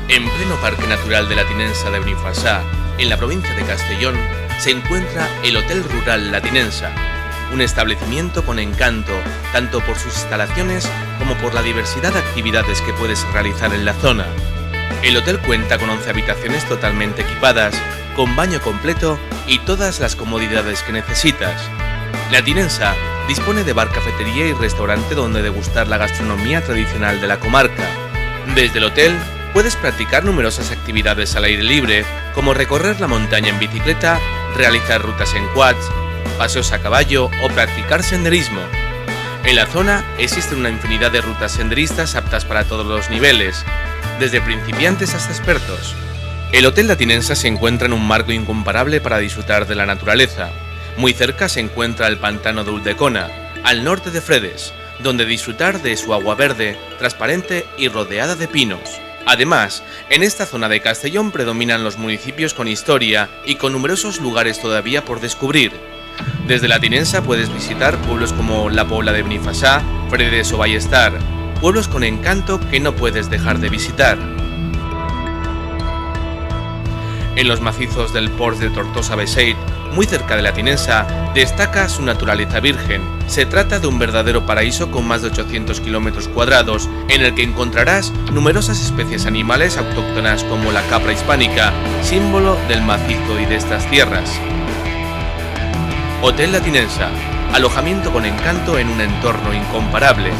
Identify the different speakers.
Speaker 1: En pleno Parque Natural de la Tinensa de Benifassà, en la provincia de Castellón, se encuentra el Hotel Rural La Tinensa, un establecimiento con encanto, tanto por sus instalaciones como por la diversidad de actividades que puedes realizar en la zona. El hotel cuenta con 11 habitaciones totalmente equipadas, con baño completo y todas las comodidades que necesitas. La Tinensa dispone de bar, cafetería y restaurante donde degustar la gastronomía tradicional de la comarca. Desde el hotel puedes practicar numerosas actividades al aire libre, como recorrer la montaña en bicicleta, realizar rutas en quads, paseos a caballo o practicar senderismo. En la zona existen una infinidad de rutas senderistas aptas para todos los niveles, desde principiantes hasta expertos. El Hotel La Tinensa se encuentra en un marco incomparable para disfrutar de la naturaleza. Muy cerca se encuentra el pantano de Ulldecona, al norte de Fredes, donde disfrutar de su agua verde, transparente y rodeada de pinos. Además, en esta zona de Castellón predominan los municipios con historia y con numerosos lugares todavía por descubrir. Desde La Tinensa puedes visitar pueblos como La Pobla de Benifassà, Fredes o Ballestar, pueblos con encanto que no puedes dejar de visitar. En los macizos del Port de Tortosa-Beseit, muy cerca de La Tinensa, destaca su naturaleza virgen. Se trata de un verdadero paraíso con más de 800 kilómetros cuadrados, en el que encontrarás numerosas especies animales autóctonas como la capra hispánica, símbolo del macizo y de estas tierras. Hotel La Tinensa, alojamiento con encanto en un entorno incomparable.